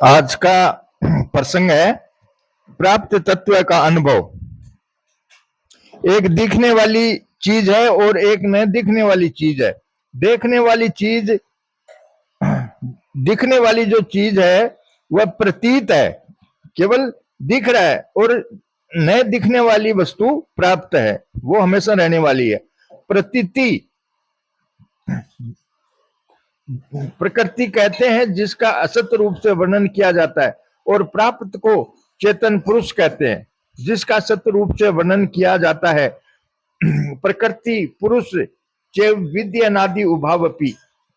आज का प्रसंग है प्राप्त तत्व का अनुभव। एक दिखने वाली चीज है और एक न दिखने वाली चीज है। देखने वाली चीज, दिखने वाली जो चीज है वह प्रतीत है, केवल दिख रहा है, और न दिखने वाली वस्तु प्राप्त है, वो हमेशा रहने वाली है। प्रतीति प्रकृति कहते हैं जिसका असत रूप से वर्णन किया जाता है, और प्राप्त को चेतन पुरुष कहते हैं जिसका सत्य रूप से वर्णन किया जाता है। प्रकृति पुरुष चैव विद्य अनादि उभावपी।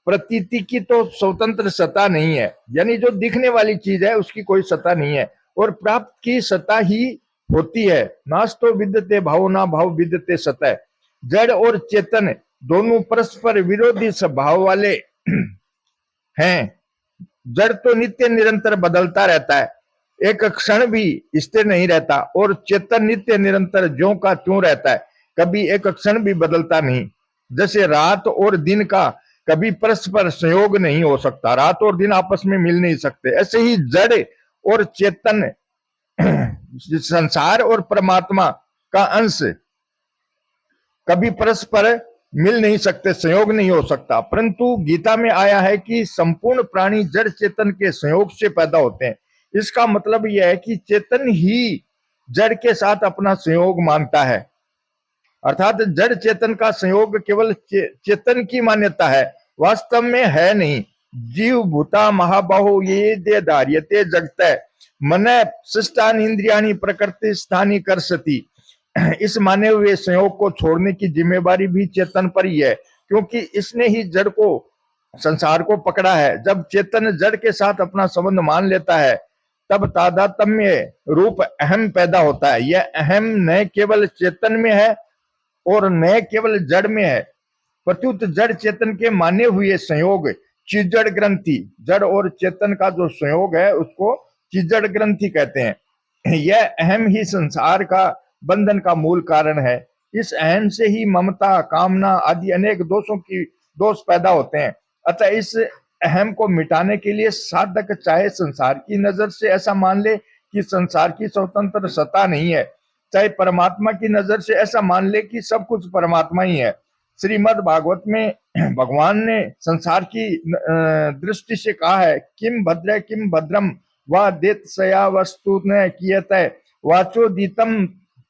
प्रतीति की तो स्वतंत्र सत्ता नहीं है, यानी जो दिखने वाली चीज है उसकी कोई सत्ता नहीं है, और प्राप्त की सत्ता ही होती है। नास्तो विद्यते भाव ना भाव विद्यते सतः। जड़ और चेतन दोनों परस्पर विरोधी स्वभाव वाले हैं। जड़ तो नित्य निरंतर बदलता रहता है, एक क्षण भी स्थिर नहीं रहता, और चेतन नित्य निरंतर ज्यों का त्यों रहता है, कभी एक क्षण भी बदलता नहीं। जैसे रात और दिन का कभी परस्पर संयोग नहीं हो सकता, रात और दिन आपस में मिल नहीं सकते, ऐसे ही जड़ और चेतन संसार और परमात्मा का अंश कभी परस्पर मिल नहीं सकते, संयोग नहीं हो सकता। परंतु गीता में आया है कि संपूर्ण प्राणी जड़ चेतन के संयोग से पैदा होते हैं। इसका मतलब यह है कि चेतन ही जड़ के साथ अपना संयोग मानता है, अर्थात जड़ चेतन का संयोग केवल चेतन की मान्यता है, वास्तव में है नहीं। जीव भूता महाबाहो ये दे धार्यते जगत मन शिष्टान इंद्रियाणी प्रकृति स्थानी कर सती। इस माने हुए संयोग को छोड़ने की जिम्मेवारी भी चेतन पर ही है, क्योंकि इसने ही जड़ को, संसार को पकड़ा है। जब चेतन जड़ के साथ अपना संबंध मान लेता है तब तादात्म्य रूप अहम पैदा होता है। यह अहम न केवल चेतन में है और न केवल जड़ में है, प्रत्युत जड़ चेतन के माने हुए संयोग चिजड़ ग्रंथि, जड़ और चेतन का जो संयोग है उसको चिजड़ ग्रंथि कहते हैं। यह अहम ही संसार का बंधन का मूल कारण है। इस अहम से ही ममता, कामना आदि अनेक दोष पैदा होते हैं। अतः इस अहम को मिटाने के लिए साधक चाहे संसार की नजर से ऐसा मान ले कि संसार की स्वतंत्र सत्ता नहीं है, चाहे परमात्मा की नजर से ऐसा मान ले कि सब कुछ परमात्मा ही है। श्रीमद् भागवत में भगवान ने संसार की दृष्टि से कहा है, किम भद्र किम भद्रम व देतसया वस्तु न कियत वाचो दीतम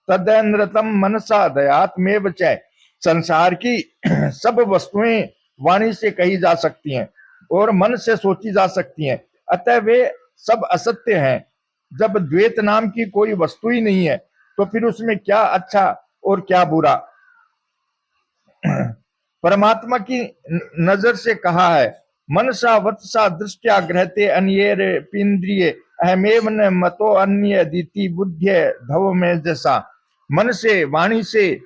तदनृतम मनसा दयात्मेव च। संसार की सब वस्तुएं वाणी से कही जा सकती हैं और मन से सोची जा सकती हैं, अतः वे सब असत्य हैं। जब द्वैत नाम की कोई वस्तु ही नहीं है तो फिर उसमें क्या अच्छा और क्या बुरा। परमात्मा की नजर से कहा है, मनसा वत्सा दृष्टिया ग्रहते अन्येर पिंद्रिये अहमेव न मतो अन्य दीति बुद्ध्य धव में जैसा। मन से, वाणी से,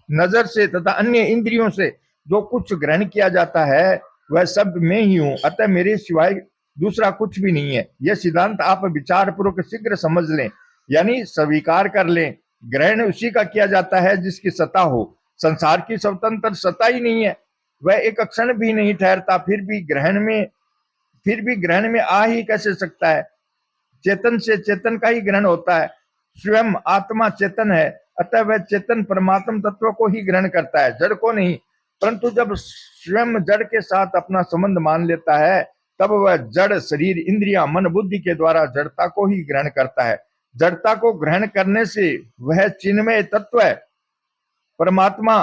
नजर से तथा अन्य इंद्रियों से जो कुछ ग्रहण किया जाता है वह सब मैं ही हूं, अतः मेरे सिवाय दूसरा कुछ भी नहीं है। यह सिद्धांत आप विचार पूर्वक शीघ्र समझ लें, यानी स्वीकार कर लें। ग्रहण उसी का किया जाता है जिसकी सत्ता हो। संसार की स्वतंत्र सत्ता ही नहीं है, वह एक क्षण भी नहीं ठहरता, फिर भी ग्रहण में आ ही कैसे सकता है। चेतन से चेतन का ही ग्रहण होता है। स्वयं आत्मा चेतन है, अतः वह चेतन परमात्म तत्व को ही ग्रहण करता है, जड़ को नहीं। परंतु जब स्वयं जड़ के साथ अपना संबंध मान लेता है तब वह जड़ शरीर इंद्रिया मन बुद्धि के द्वारा जड़ता को ही ग्रहण करता है। जड़ता को ग्रहण करने से वह चिन्मय तत्व है परमात्मा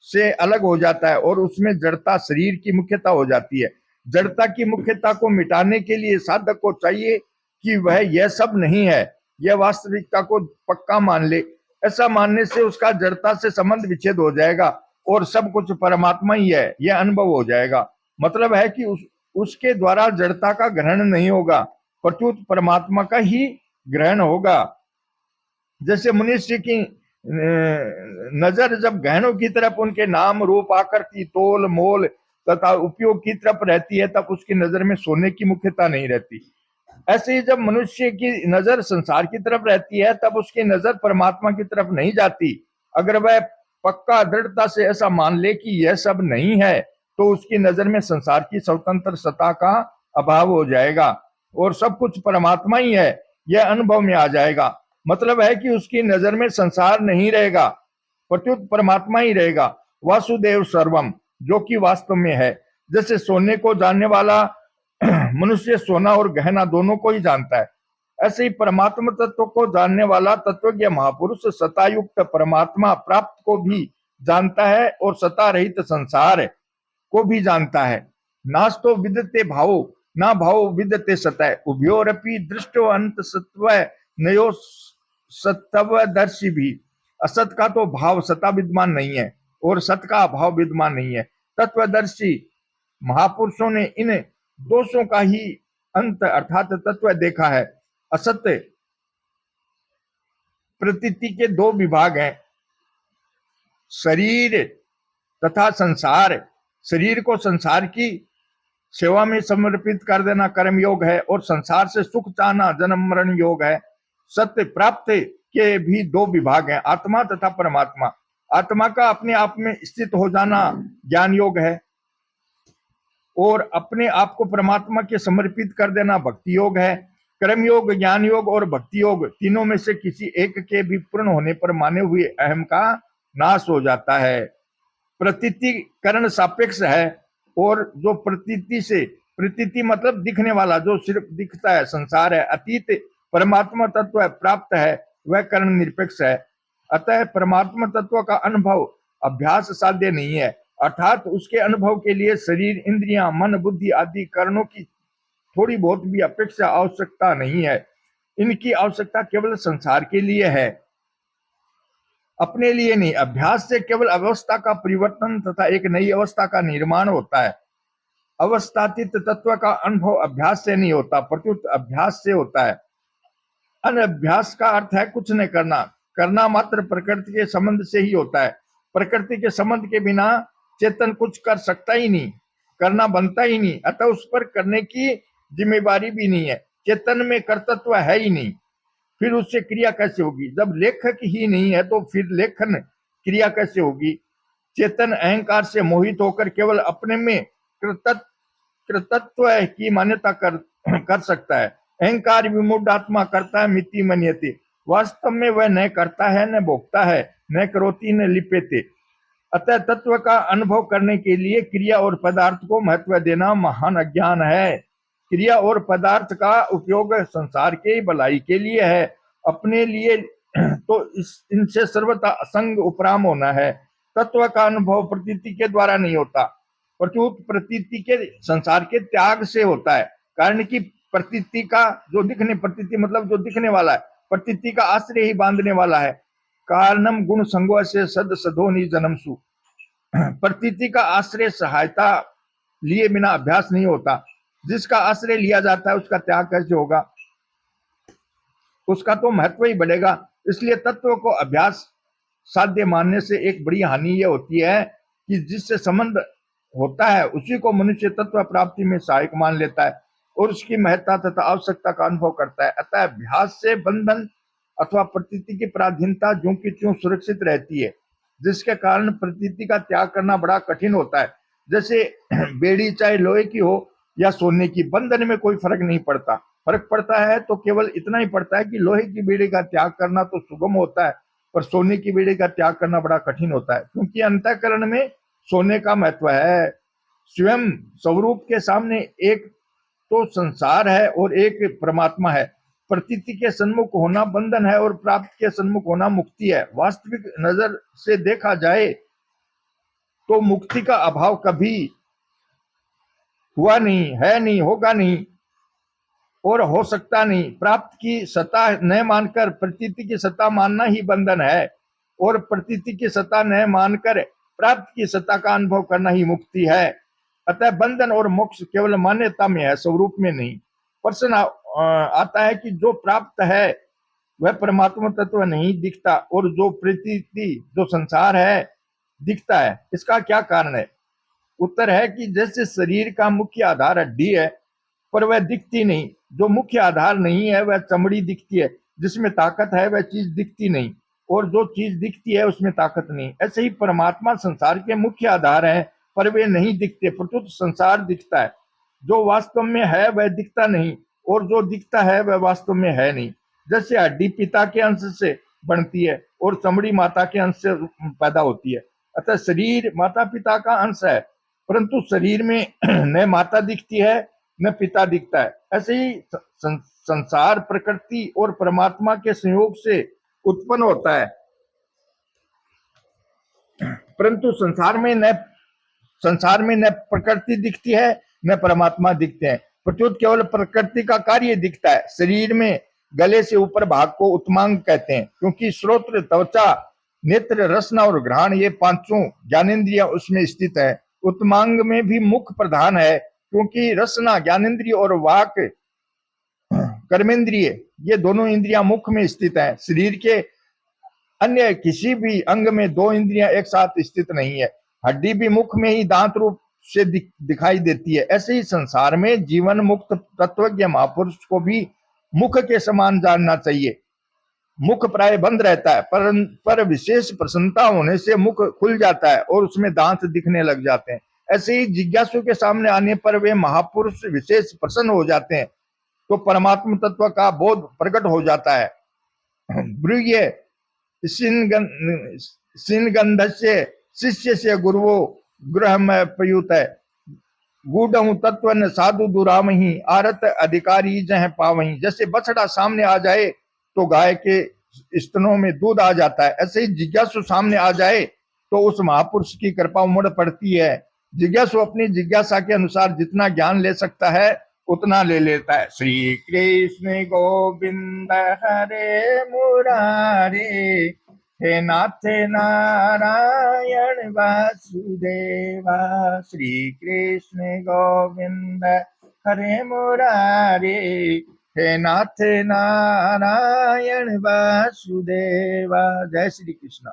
से अलग हो जाता है और उसमें जड़ता शरीर की मुख्यता हो जाती है। जड़ता की मुख्यता को मिटाने के लिए साधक को चाहिए कि वह यह सब नहीं है, यह वास्तविकता को पक्का मान ले। ऐसा मानने से उसका जड़ता से संबंध विच्छेद हो जाएगा और सब कुछ परमात्मा ही है, यह अनुभव हो जाएगा। मतलब है कि उसके द्वारा जड़ता का ग्रहण नहीं होगा, प्रत्युत परमात्मा का ही ग्रहण होगा। जैसे मनुष्य की नजर जब गहनों की तरफ, उनके नाम रूप आकृति तोल मोल तथा उपयोग की तरफ रहती है तब उसकी नजर में सोने की मुख्यता नहीं रहती। ऐसे ही जब मनुष्य की नजर संसार की तरफ रहती है तब उसकी नजर परमात्मा की तरफ नहीं जाती। अगर वह पक्का दृढ़ता से ऐसा मान ले कि यह सब नहीं है तो उसकी नजर में संसार की स्वतंत्र सत्ता का अभाव हो जाएगा। और सब कुछ परमात्मा ही है, यह अनुभव में आ जाएगा। मतलब है कि उसकी नजर में संसार नहीं रहेगा, प्रत्युत परमात्मा ही रहेगा। वासुदेव सर्वम, जो कि वास्तव में है। जैसे सोने को जानने वाला मनुष्य सोना और गहना दोनों को ही जानता है, ऐसे ही परमात्मा तत्व को जानने वाला तत्वज्ञ महापुरुष सतायुक्त परमात्मा प्राप्त को भी जानता है और सता रहित संसार को भी जानता है। नास्तो विदते भावो ना भावो विदते सतः उभयोरपि दृष्टो अंत सत्व नयो सत्वदर्शी भी। असत का तो भाव सता विद्यमान नहीं है और सत का अभाव विद्यमान नहीं है। तत्वदर्शी महापुरुषों ने इन दोषों का ही अंत अर्थात तत्व देखा है। असत्य प्रतीति के दो विभाग हैं, शरीर तथा संसार। शरीर को संसार की सेवा में समर्पित कर देना कर्म योग है और संसार से सुख चाहना जन्म मरण योग है। सत्य प्राप्त के भी दो विभाग हैं, आत्मा तथा परमात्मा। आत्मा का अपने आप में स्थित हो जाना ज्ञान योग है और अपने आप को परमात्मा के समर्पित कर देना भक्ति योग है। कर्म योग, ज्ञान योग और भक्ति योग तीनों में से किसी एक के भी पूर्ण होने पर माने हुए अहम का नाश हो जाता है। प्रतीति करण सापेक्ष है और जो प्रतीति से, प्रतीति मतलब दिखने वाला, जो सिर्फ दिखता है, संसार है। अतीत परमात्मा तत्व प्राप्त है, वह करण निरपेक्ष है। अतः परमात्मा तत्व का अनुभव अभ्यास साध्य नहीं है, अर्थात उसके अनुभव के लिए शरीर, इंद्रियां, मन, बुद्धि आदि करणों की थोड़ी बहुत भी अपेक्षा आवश्यकता नहीं है। इनकी आवश्यकता केवल संसार के लिए है, अपने लिए नहीं। अभ्यास से केवल अवस्था का परिवर्तन तथा एक नई अवस्था का निर्माण होता है। अवस्थातीत तत्व का अनुभव अभ्यास से नहीं होता, प्रत्युत अभ्यास से होता है। अनभ्यास का अर्थ है कुछ नहीं करना, करना मात्र प्रकृति के संबंध से ही होता है। प्रकृति के संबंध के बिना चेतन कुछ कर सकता ही नहीं, करना बनता ही नहीं, अतः उस पर करने की जिम्मेवारी भी नहीं है। चेतन में कर्तृत्व है ही नहीं, फिर उससे क्रिया कैसे होगी? जब लेखक ही नहीं है तो फिर लेखन क्रिया कैसे होगी? चेतन अहंकार से मोहित होकर केवल अपने में कृतत्व की मान्यता कर सकता है। अहंकार विमूढ़ आत्मा करता है मिति मन्यते, वास्तव में वह न करता है, न भोगता है, न करोति न लिप्यते। अतः तत्व का अनुभव करने के लिए क्रिया और पदार्थ को महत्व देना महान अज्ञान है। क्रिया और पदार्थ का उपयोग संसार के भलाई के लिए है, अपने लिए तो इनसे सर्वथा असंग उपराम होना है। तत्व का अनुभव प्रतीति के द्वारा नहीं होता, प्रत्युत प्रतीति के संसार के त्याग से होता है। कारण कि प्रतीति का जो दिखने, प्रतीति मतलब जो दिखने वाला है, प्रतीति का आश्रय ही बांधने वाला है। कारणम गुण संगो से सद सदोनि जन्मसु। प्रतीति का आश्रय सहायता लिए बिना अभ्यास नहीं होता। जिसका आश्रय लिया जाता है उसका त्याग कैसे होगा? उसका तो महत्व ही बढ़ेगा। इसलिए तत्व को अभ्यास साध्य मानने से एक बड़ी हानि यह होती है कि जिससे संबंध होता है उसी को मनुष्य तत्व प्राप्ति में सहायक मान लेता है और उसकी महत्ता तथा आवश्यकता का अनुभव करता है। अतः अभ्यास से बंधन अथवा प्रतीति की पराधीनता ज्यों की त्यों सुरक्षित रहती है, जिसके कारण प्रतीति का त्याग करना बड़ा कठिन होता है। जैसे बेड़ी चाहे लोहे की हो या सोने की, बंधन में कोई फर्क नहीं पड़ता। फर्क पड़ता है तो केवल इतना ही पड़ता है कि लोहे की बेड़ी का त्याग करना तो सुगम होता है, पर सोने की बेड़ी का त्याग करना बड़ा कठिन होता है, क्योंकि अंतःकरण में सोने का महत्व है। स्वयं स्वरूप के सामने एक तो संसार है और एक परमात्मा है। प्रतीति के सन्मुख होना बंधन है और प्राप्त के सन्मुख होना मुक्ति है। वास्तविक नजर से देखा जाए तो मुक्ति का अभाव कभी हुआ नहीं, है नहीं, होगा नहीं और हो सकता नहीं। प्राप्त की सत्ता न मानकर प्रतीति की सत्ता मानना ही बंधन है और प्रतीति की सत्ता न मानकर प्राप्त की सत्ता का अनुभव करना ही मुक्ति है। अतः बंधन और मोक्ष केवल मान्यता में है, स्वरूप में नहीं। प्रश्न आता है कि जो प्राप्त है वह परमात्मा तत्व नहीं दिखता और जो प्रतीति, जो संसार है, दिखता है, इसका क्या कारण है? उत्तर है कि जैसे शरीर का मुख्य आधार हड्डी है पर वह दिखती नहीं, जो मुख्य आधार नहीं है वह चमड़ी दिखती है, जिसमें ताकत है वह चीज दिखती नहीं, और जो चीज दिखती है उसमें ताकत नहीं। ऐसे ही परमात्मा संसार के मुख्य आधार है पर वे नहीं दिखते, प्रत्युत संसार दिखता है। जो वास्तव में है वह दिखता नहीं, और जो दिखता है वह वास्तव में है नहीं। जैसे हड्डी पिता के अंश से बनती है और चमड़ी माता के अंश से पैदा होती है, अतः शरीर माता पिता का अंश है, परंतु शरीर में न माता दिखती है न पिता दिखता है। ऐसे ही संसार प्रकृति और परमात्मा के संयोग से उत्पन्न होता है, परंतु संसार में न प्रकृति दिखती है न परमात्मा दिखते हैं, प्रत्युत केवल प्रकृति का कार्य दिखता है। शरीर में गले से ऊपर भाग को उत्तमांग कहते हैं, क्योंकि श्रोत्र, त्वचा, नेत्र, रसना और घ्राण ये पांचों ज्ञानेन्द्रियां उसमें स्थित है। उत्तमांग में भी मुख प्रधान है, क्योंकि रसना, ज्ञानेन्द्रिय और वाक, कर्मेंद्रिय ये दोनों इंद्रियां मुख में स्थित है। शरीर के अन्य किसी भी अंग में दो इंद्रियां एक साथ स्थित नहीं है। हड्डी भी मुख में ही दांत रूप से दिखाई देती है। ऐसे ही संसार में जीवन मुक्त तत्वज्ञ महापुरुष को भी मुख के समान जानना चाहिए। मुख प्राय बंद रहता है, पर विशेष प्रसन्नता होने से मुख खुल जाता है और उसमें दांत दिखने लग जाते हैं। ऐसे ही जिज्ञासु के सामने आने पर वे महापुरुष विशेष प्रसन्न हो जाते हैं, तो परमात्म तत्व का बोध प्रकट हो जाता है। ब्रूय सिनगंधस्य शिष्य से गुरुवो गृह में प्रयुत है, गूढ़ तत्व न साधु दुराम ही आरत अधिकारी जह पावही। जैसे बछड़ा सामने आ जाए तो गाय के स्तनों में दूध आ जाता है, ऐसे ही जिज्ञासु सामने आ जाए तो उस महापुरुष की कृपा उमड़ पड़ती है। जिज्ञासु अपनी जिज्ञासा के अनुसार जितना ज्ञान ले सकता है उतना ले लेता है। श्री कृष्ण गोविंद हरे मुरारे, हे नाथ नारायण वासुदेवा। श्री कृष्ण गोविंद हरे मुरारे, हे नाथ नारायण वासुदेवा। जय श्री कृष्ण।